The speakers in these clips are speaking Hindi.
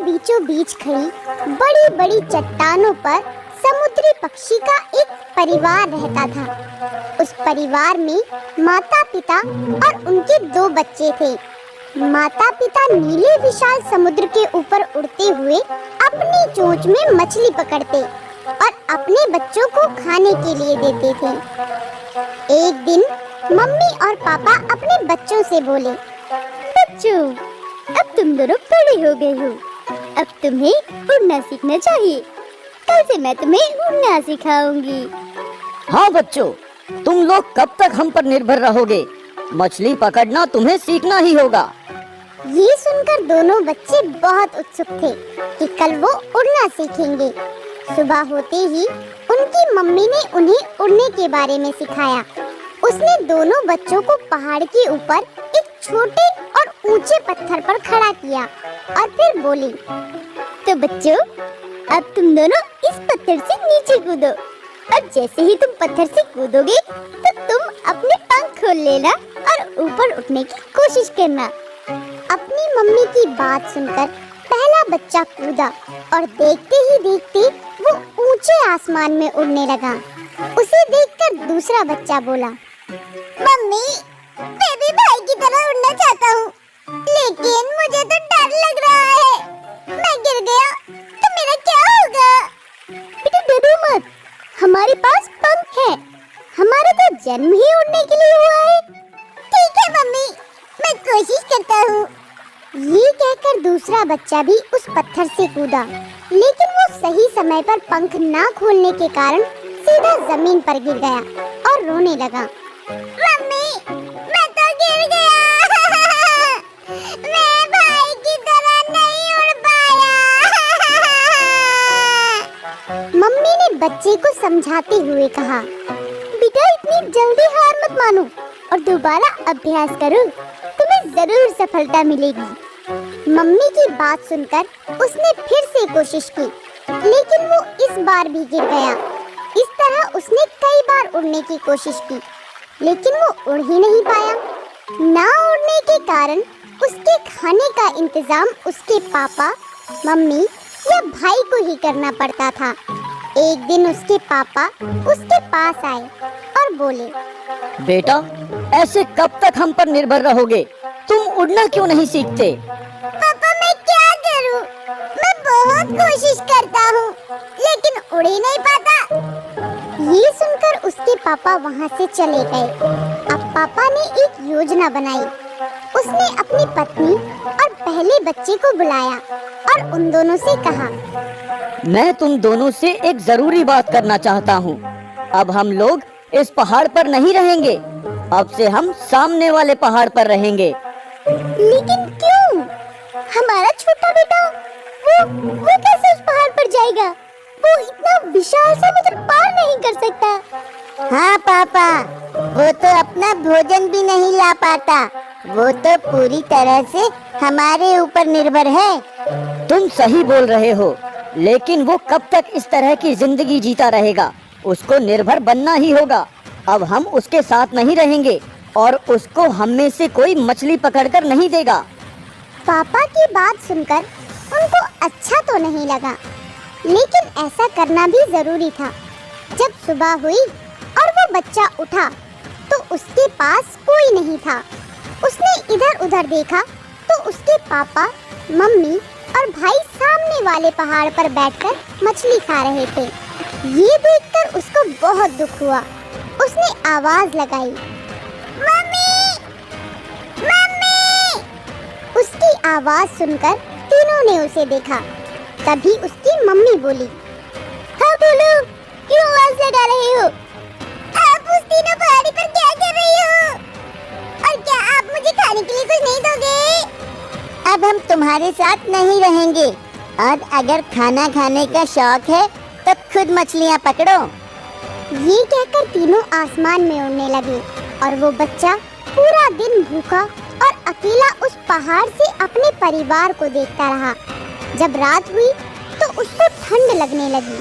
बीचों बीच खड़ी बड़ी बड़ी चट्टानों पर समुद्री पक्षी का एक परिवार रहता था। उस परिवार में माता पिता और उनके 2 बच्चे थे। माता पिता नीले विशाल समुद्र के ऊपर उड़ते हुए अपनी चोंच में मछली पकड़ते और अपने बच्चों को खाने के लिए देते थे। एक दिन मम्मी और पापा अपने बच्चों से बोले, बच्चों, अब तुम दोनों बड़े हो गए हो, अब तुम्हें उड़ना सीखना चाहिए। कल से मैं तुम्हें उड़ना सिखाऊंगी। हाँ बच्चों, तुम लोग कब तक हम पर निर्भर रहोगे? मछली पकड़ना तुम्हें सीखना ही होगा। ये सुनकर दोनों बच्चे बहुत उत्सुक थे कि कल वो उड़ना सीखेंगे। सुबह होते ही उनकी मम्मी ने उन्हें उड़ने के बारे में सिखाया। उसने दोनों बच्चों को पहाड़ के ऊपर एक छोटे और ऊंचे पत्थर पर खड़ा किया और फिर बोली, तो बच्चों, अब तुम दोनों इस पत्थर से नीचे कूदो और जैसे ही तुम पत्थर से कूदोगे तो तुम अपने पंख खोल लेना और ऊपर उठने की कोशिश करना। अपनी मम्मी की बात सुनकर पहला बच्चा कूदा और देखते ही देखते वो ऊंचे आसमान में उड़ने लगा। उसे देखकर दूसरा बच्चा बोला, मम्मी, मैं भी भाई की तरह उड़ना चाहता हूँ, लेकिन मुझे तो डर लग रहा है। मैं गिर गया तो मेरा क्या होगा? बेटा डरो मत, हमारे पास पंख है। हमारा तो जन्म ही उड़ने के लिए हुआ है। ठीक है मम्मी, मैं कोशिश करता हूँ। ये कहकर दूसरा बच्चा भी उस पत्थर से कूदा, लेकिन वो सही समय पर पंख ना खोलने के कारण सीधा जमीन पर गिर गया और रोने लगा। मम्मी, मैं तो गिर गया। मैं भाई की तरह नहीं उड़ पाया। मम्मी ने बच्चे को समझाते हुए कहा, बेटा इतनी जल्दी हार मत मानो और दोबारा अभ्यास करो, तुम्हें जरूर सफलता मिलेगी। मम्मी की बात सुनकर उसने फिर से कोशिश की, लेकिन वो इस बार भी गिर गया। इस तरह उसने कई बार उड़ने की कोशिश की, लेकिन वो उड़ ही नहीं पाया। ना उड़ने के कारण उसके खाने का इंतजाम उसके पापा, मम्मी या भाई को ही करना पड़ता था। एक दिन उसके पापा उसके पास आए और बोले, बेटा, ऐसे कब तक हम पर निर्भर रहोगे? तुम उड़ना क्यों नहीं सीखते? पापा, मैं क्या करूं? मैं बहुत कोशिश करता हूं, लेकिन उड़ ही नहीं पाता। ये सुनकर उसके पापा वहां से चले गए। अब पापा ने एक योजना बनाई। उसने अपनी पत्नी और पहले बच्चे को बुलाया और उन दोनों से कहा, मैं तुम दोनों से एक जरूरी बात करना चाहता हूँ। अब हम लोग इस पहाड़ पर नहीं रहेंगे, अब से हम सामने वाले पहाड़ पर रहेंगे। लेकिन क्यों? हमारा छोटा बेटा वो कैसे उस पहाड़ पर जाएगा? वो इतना विशाल समुद्र पार नहीं कर सकता। हाँ पापा, वो तो अपना भोजन भी नहीं ला पाता। वो तो पूरी तरह से हमारे ऊपर निर्भर है। तुम सही बोल रहे हो, लेकिन वो कब तक इस तरह की जिंदगी जीता रहेगा? उसको निर्भर बनना ही होगा। अब हम उसके साथ नहीं रहेंगे और उसको हम में से कोई मछली पकड़कर नहीं देगा। पापा की बात सुनकर उनको अच्छा तो नहीं लगा, लेकिन ऐसा करना भी जरूरी था। जब सुबह हुई और वो बच्चा उठा तो उसके पास कोई नहीं था। उसने इधर उधर देखा तो उसके पापा, मम्मी और भाई सामने वाले पहाड़ पर बैठकर मछली खा रहे थे। ये देखकर उसको बहुत दुख हुआ। उसने आवाज लगाई, मम्मी, मम्मी। उसकी आवाज सुनकर तीनों ने उसे देखा। तभी उसकी मम्मी बोली, हाँ बोलो, क्यों आवाज लगा रहे हो? आप उस तीनों पहाड़ी पर क्या कर रही हो? और क्या आप मुझे खाने के लिए कुछ नहीं दोगे? अब हम तुम्हारे साथ नहीं रहेंगे और अगर खाना खाने का शौक है तो खुद मछलियाँ पकड़ो। ये कहकर तीनों आसमान में उड़ने लगे और वो बच्चा पूरा दिन भूखा और अकेला उस पहाड़ से अपने परिवार को देखता रहा। जब रात हुई तो उसको ठंड लगने लगी।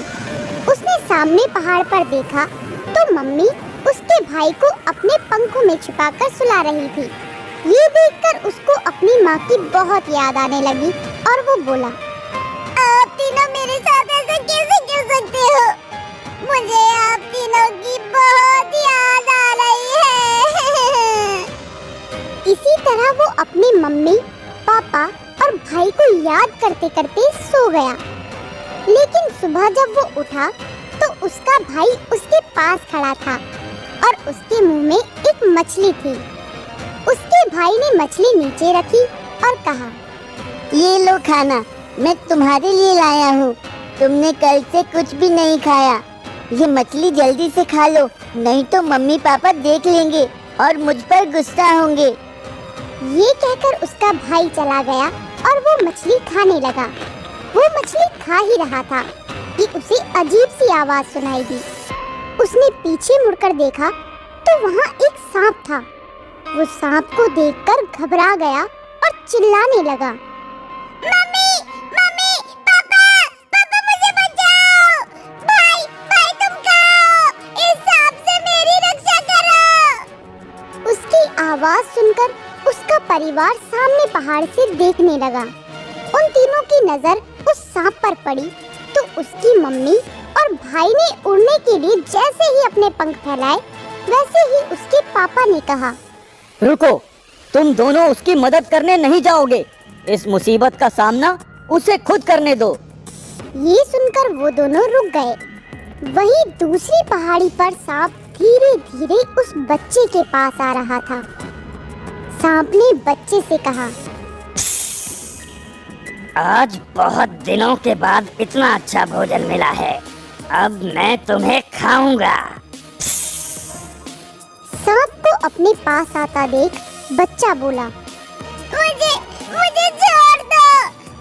उसने सामने पहाड़ पर देखा तो मम्मी उसके भाई को अपने पंखों में छुपाकर सुला रही थी। ये देखकर उसको अपनी माँ की बहुत याद आने लगी और वो बोला, तीनों मेरे साथ ऐसा कैसे कर सकते हो? मुझे आप तीनों की बहुत याद आ रही है। इसी तरह वो अपनी मम्मी, पापा और भाई को याद करते करते सो गया। लेकिन सुबह जब वो उठा तो उसका भाई उसके पास खड़ा था और उसके मुंह में एक मछली थी। उसके भाई ने मछली नीचे रखी और कहा, ये लो खाना, मैं तुम्हारे लिए लाया हूँ। तुमने कल से कुछ भी नहीं खाया। ये मछली जल्दी से खा लो, नहीं तो मम्मी पापा देख लेंगे और मुझ पर गुस्सा होंगे। ये कहकर उसका भाई चला गया और वो मछली खाने लगा। वो मछली खा ही रहा था कि उसे अजीब सी आवाज सुनाई दी। उसने पीछे मुड़कर देखा तो वहाँ एक सांप था। वो सांप को देखकर घबरा गया और चिल्लाने लगा, मम्मी, मम्मी, पापा, पापा मुझे बचाओ! भाई, भाई तुम कहाँ हो? इस सांप से मेरी रक्षा करो! उसकी आवाज सुनकर उसका परिवार सामने पहाड़ से देखने लगा। उन तीनों की नजर उस सांप पर पड़ी तो उसकी मम्मी और भाई ने उड़ने के लिए जैसे ही अपने पंख फैलाए, वैसे ही उसके पापा ने कहा, रुको, तुम दोनों उसकी मदद करने नहीं जाओगे। इस मुसीबत का सामना उसे खुद करने दो। ये सुनकर वो दोनों रुक गए। वहीं दूसरी पहाड़ी पर सांप धीरे धीरे उस बच्चे के पास आ रहा था। सांप ने बच्चे से कहा, आज बहुत दिनों के बाद इतना अच्छा भोजन मिला है, अब मैं तुम्हें खाऊंगा। सांप को अपने पास आता देख बच्चा बोला, मुझे मुझे छोड़ दो,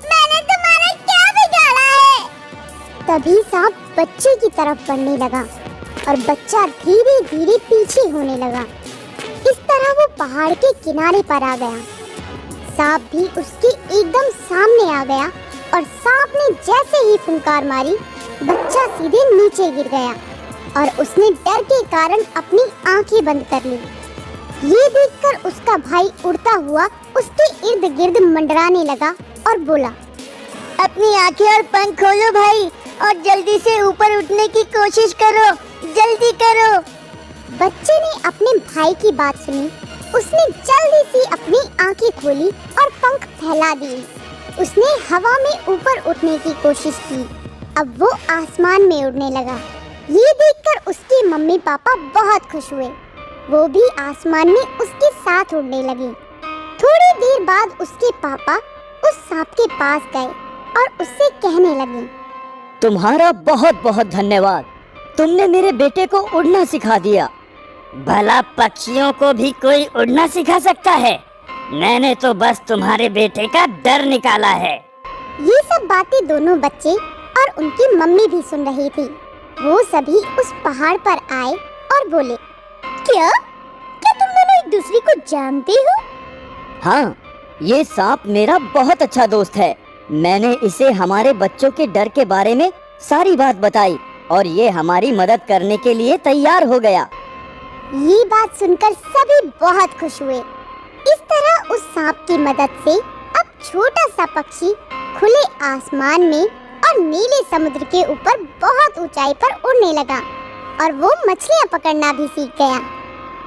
मैंने तुम्हारा क्या बिगाड़ा है? तभी सांप बच्चे की तरफ बढ़ने लगा और बच्चा धीरे धीरे पीछे होने लगा। इस तरह वो पहाड़ के किनारे पर आ गया। सांप भी उसके एकदम सामने आ गया और सांप ने जैसे ही फुंकार मारी, बच्चा सीधे नीचे गिर गया और उसने डर के कारण अपनी आंखें बंद कर ली। ये देखकर उसका भाई उड़ता हुआ उसके इर्द गिर्द मंडराने लगा और बोला, अपनी आंखें और पंख खोलो भाई और जल्दी से ऊपर उठने की कोशिश करो, जल्दी करो। बच्चे ने अपने भाई की बात सुनी। उसने जल्दी से अपनी आंखें खोली और पंख फैला दिए। उसने हवा में ऊपर उठने की कोशिश की। अब वो आसमान में उड़ने लगा। ये देखकर उसके मम्मी पापा बहुत खुश हुए। वो भी आसमान में उसके साथ उड़ने लगे। थोड़ी देर बाद उसके पापा उस सांप के पास गए और उससे कहने लगे, तुम्हारा बहुत बहुत धन्यवाद, तुमने मेरे बेटे को उड़ना सिखा दिया। भला पक्षियों को भी कोई उड़ना सिखा सकता है? मैंने तो बस तुम्हारे बेटे का डर निकाला है। ये सब बातें दोनों बच्चे और उनकी मम्मी भी सुन रही थी। वो सभी उस पहाड़ पर आए और बोले, क्या क्या तुम दोनों एक दूसरे को जानते हो? हाँ, ये सांप मेरा बहुत अच्छा दोस्त है। मैंने इसे हमारे बच्चों के डर के बारे में सारी बात बताई और ये हमारी मदद करने के लिए तैयार हो गया। ये बात सुनकर सभी बहुत खुश हुए। इस तरह उस सांप की मदद से अब छोटा सा पक्षी खुले आसमान में और नीले समुद्र के ऊपर बहुत ऊंचाई पर उड़ने लगा और वो मछलियां पकड़ना भी सीख गया।